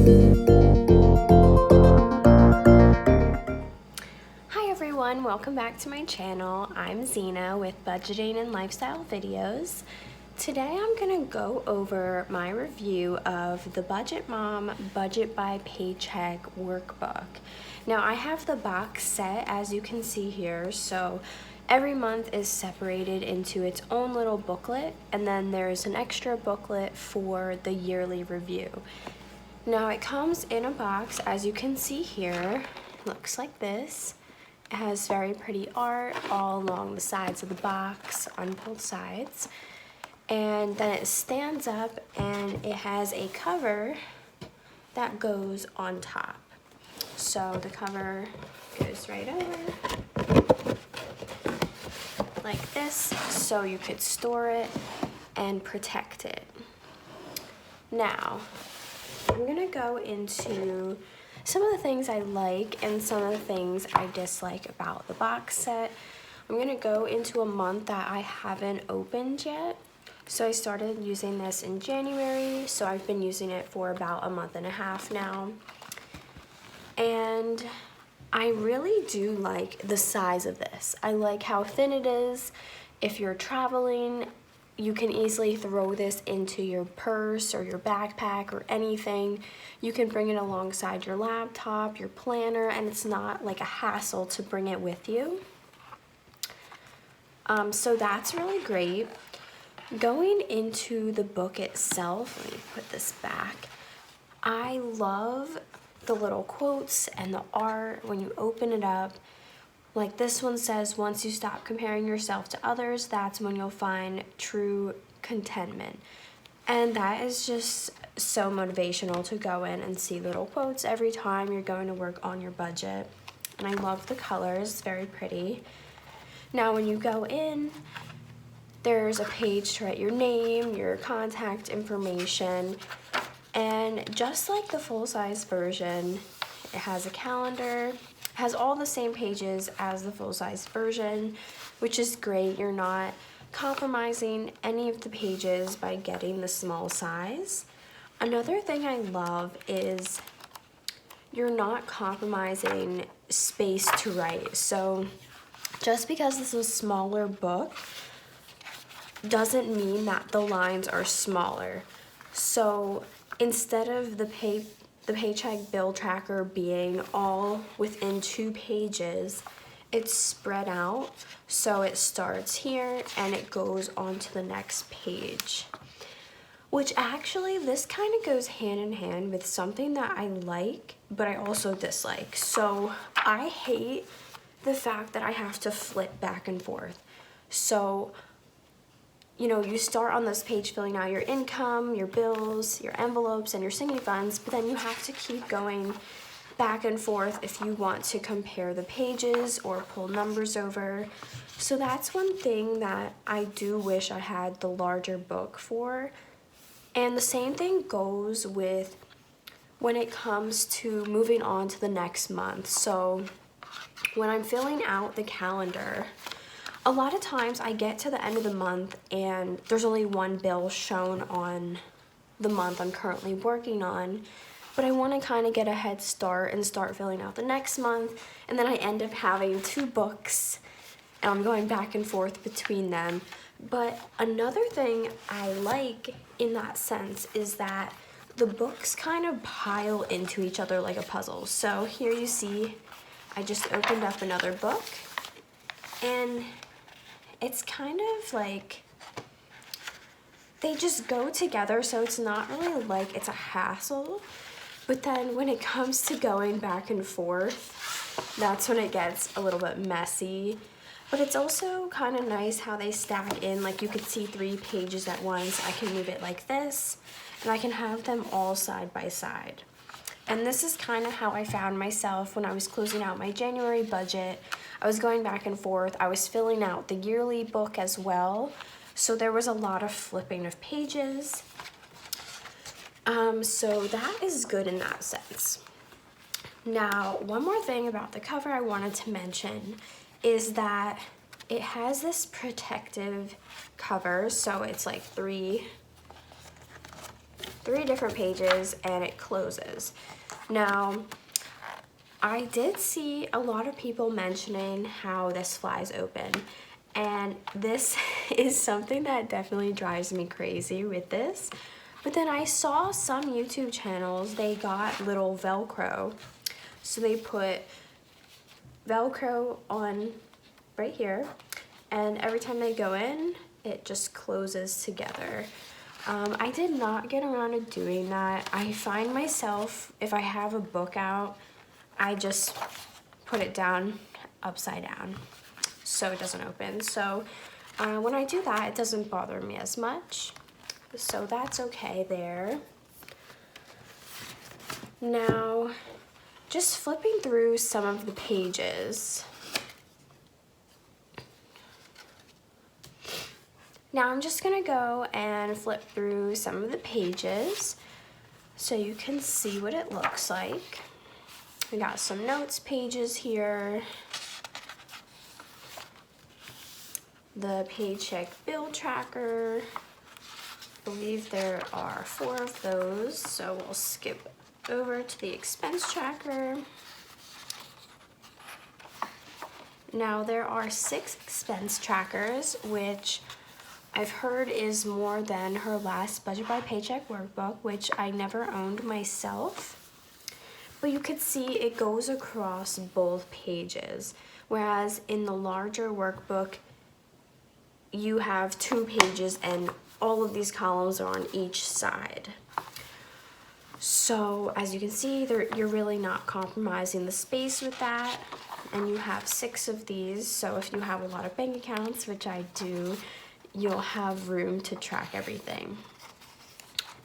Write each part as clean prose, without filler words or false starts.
Hi everyone, welcome back to my channel. I'm Zena with Budgeting and Lifestyle Videos. Today I'm gonna go over my review of the Budget Mom Budget by Paycheck workbook. Now I have the box set as you can see here, so every month is separated into its own little booklet, and then there's an extra booklet for the yearly review. Now it comes in a box, as you can see here, looks like this. It has very pretty art all along the sides of the box on both sides. And then it stands up and it has a cover that goes on top. So the cover goes right over like this, so you could store it and protect it. Now, I'm gonna go into some of the things I like and some of the things I dislike about the box set. I'm gonna go into a month that I haven't opened yet. So I started using this in January, so I've been using it for about a month and a half now. And I really do like the size of this. I like how thin it is. If you're traveling, you can easily throw this into your purse or your backpack or anything. You can bring it alongside your laptop, your planner, and it's not like a hassle to bring it with you. So that's really great. Going into the book itself, let me put this back. I love the little quotes and the art when you open it up. Like this one says, once you stop comparing yourself to others, that's when you'll find true contentment. And that is just so motivational to go in and see little quotes every time you're going to work on your budget. And I love the colors, it's very pretty. Now when you go in, there's a page to write your name, your contact information, and just like the full-size version, it has a calendar. Has all the same pages as the full-size version, which is great. You're not compromising any of the pages by getting the small size. Another thing I love is you're not compromising space to write. So just because this is a smaller book doesn't mean that the lines are smaller. So instead of the Paycheck bill tracker being all within 2 pages, it's spread out, so it starts here and it goes on to the next page. Which actually, this kind of goes hand in hand with something that I like, but I also dislike. So I hate the fact that I have to flip back and forth. So you know, you start on this page filling out your income, your bills, your envelopes, and your sinking funds, but then you have to keep going back and forth if you want to compare the pages or pull numbers over. So that's one thing that I do wish I had the larger book for. And the same thing goes with when it comes to moving on to the next month. So when I'm filling out the calendar, a lot of times I get to the end of the month and there's only one bill shown on the month I'm currently working on, but I want to kind of get a head start and start filling out the next month, and then I end up having 2 books and I'm going back and forth between them. But another thing I like in that sense is that the books kind of pile into each other like a puzzle. So here you see I just opened up another book, and it's kind of like they just go together, so it's not really like it's a hassle. But then when it comes to going back and forth, that's when it gets a little bit messy. But it's also kind of nice how they stack in. Like you could see 3 pages at once. I can move it like this, and I can have them all side by side. And this is kind of how I found myself when I was closing out my January budget. I was going back and forth. I was filling out the yearly book as well. So there was a lot of flipping of pages. So that is good in that sense. Now, one more thing about the cover I wanted to mention is that it has this protective cover. So it's like 3 3 different pages and it closes. Now, I did see a lot of people mentioning how this flies open, and this is something that definitely drives me crazy with this. But then I saw some YouTube channels, they got little Velcro. So they put Velcro on right here, and every time they go in, it just closes together. I did not get around to doing that. I find myself, if I have a book out, I just put it down upside down so it doesn't open. So when I do that, it doesn't bother me as much. So that's okay there. Now, just flipping through some of the pages. Now I'm just gonna go and flip through some of the pages so you can see what it looks like. We got some notes pages here. The Paycheck bill tracker. I believe there are 4 of those, so we'll skip over to the expense tracker. Now there are 6 expense trackers, which I've heard is more than her last Budget by Paycheck workbook, which I never owned myself. But you could see it goes across both pages, whereas in the larger workbook, you have 2 pages and all of these columns are on each side. So as you can see, you're really not compromising the space with that. And you have 6 of these, so if you have a lot of bank accounts, which I do, you'll have room to track everything.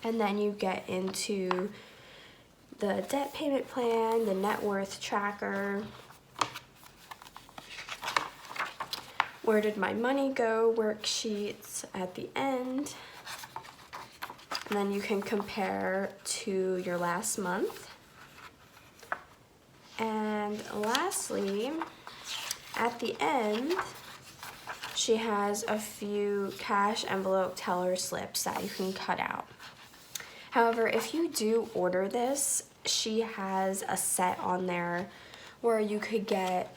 And then you get into the debt payment plan, the net worth tracker, where did my money go worksheets at the end. And then you can compare to your last month. And lastly, at the end, she has a few cash envelope teller slips that you can cut out. However, if you do order this, she has a set on there where you could get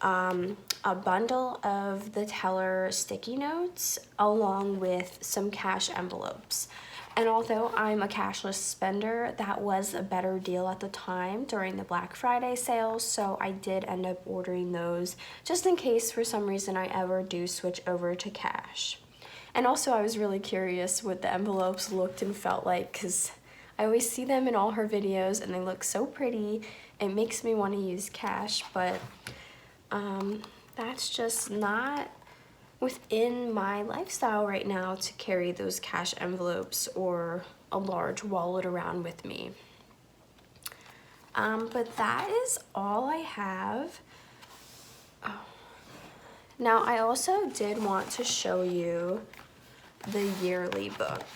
a bundle of the teller sticky notes along with some cash envelopes. And although I'm a cashless spender, that was a better deal at the time during the Black Friday sales, so I did end up ordering those just in case for some reason I ever do switch over to cash. And also I was really curious what the envelopes looked and felt like, because I always see them in all her videos and they look so pretty. It makes me want to use cash, but that's just not within my lifestyle right now to carry those cash envelopes or a large wallet around with me. But that is all I have. Oh. Now I also did want to show you the yearly book.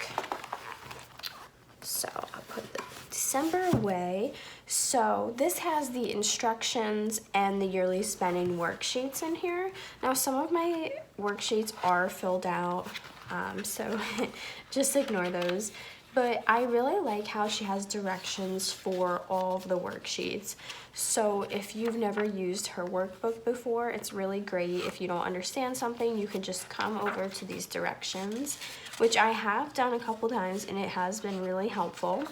So I'll put the December away. So this has the instructions and the yearly spending worksheets in here. Now some of my worksheets are filled out, so just ignore those. But I really like how she has directions for all of the worksheets. So if you've never used her workbook before, it's really great. If you don't understand something, you can just come over to these directions, which I have done a couple times and it has been really helpful.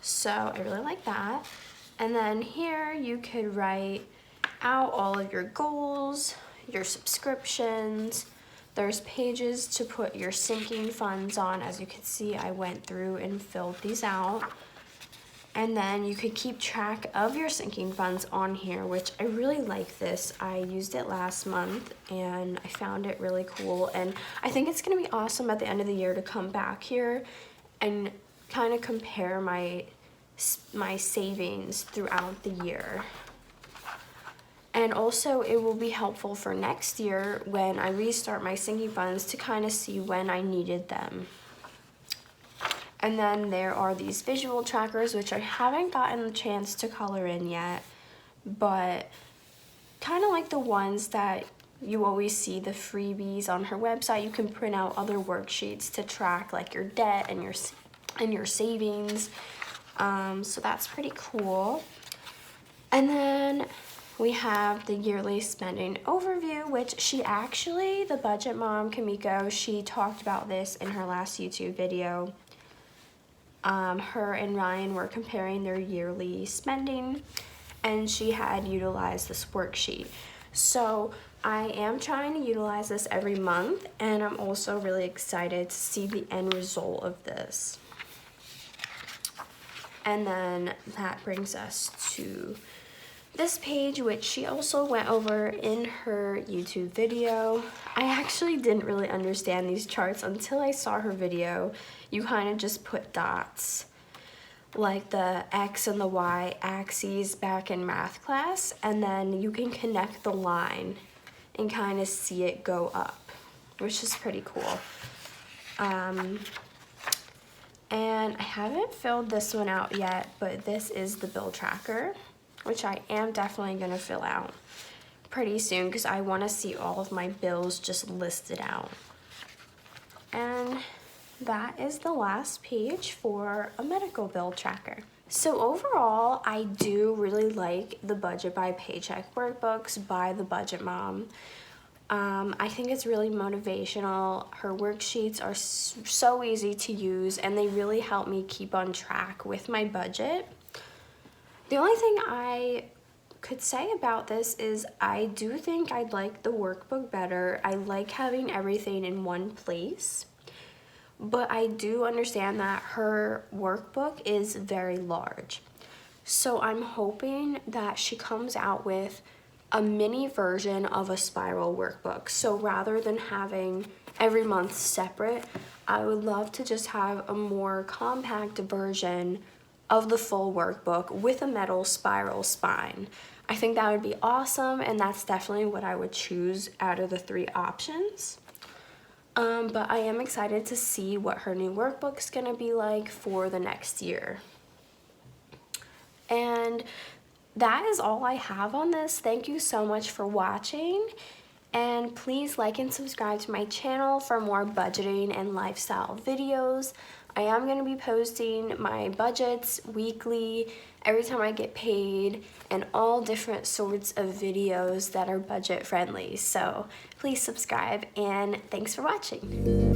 So I really like that. And then here you could write out all of your goals, your subscriptions. There's pages to put your sinking funds on. As you can see, I went through and filled these out. And then you could keep track of your sinking funds on here, which I really like this. I used it last month and I found it really cool. And I think it's gonna be awesome at the end of the year to come back here and kind of compare my savings throughout the year. And also it will be helpful for next year when I restart my sinking funds to kind of see when I needed them. And then there are these visual trackers, which I haven't gotten the chance to color in yet, but kind of like the ones that you always see the freebies on her website. You can print out other worksheets to track like your debt and your savings. So that's pretty cool. And then we have the yearly spending overview, which she actually, the budget mom, Kamiko, she talked about this in her last YouTube video. Her and Ryan were comparing their yearly spending, and she had utilized this worksheet. So I am trying to utilize this every month, and I'm also really excited to see the end result of this. And then that brings us to this page, which she also went over in her YouTube video. I actually didn't really understand these charts until I saw her video. You kind of just put dots, like the X and the Y axes back in math class, and then you can connect the line and kind of see it go up, which is pretty cool. And I haven't filled this one out yet, but this is the bill tracker, which I am definitely gonna fill out pretty soon because I wanna see all of my bills just listed out. And that is the last page for a medical bill tracker. So overall, I do really like the Budget by Paycheck workbooks by the Budget Mom. I think it's really motivational. Her worksheets are so easy to use, and they really help me keep on track with my budget. The only thing I could say about this is I do think I'd like the workbook better. I like having everything in one place, but I do understand that her workbook is very large. So I'm hoping that she comes out with a mini version of a spiral workbook. So rather than having every month separate, I would love to just have a more compact version of the full workbook with a metal spiral spine. I think that would be awesome, and that's definitely what I would choose out of the 3 options. But I am excited to see what her new workbook's gonna be like for the next year. And that is all I have on this. Thank you so much for watching, and please like and subscribe to my channel for more budgeting and lifestyle videos. I am going to be posting my budgets weekly, every time I get paid, and all different sorts of videos that are budget friendly. So please subscribe, and thanks for watching.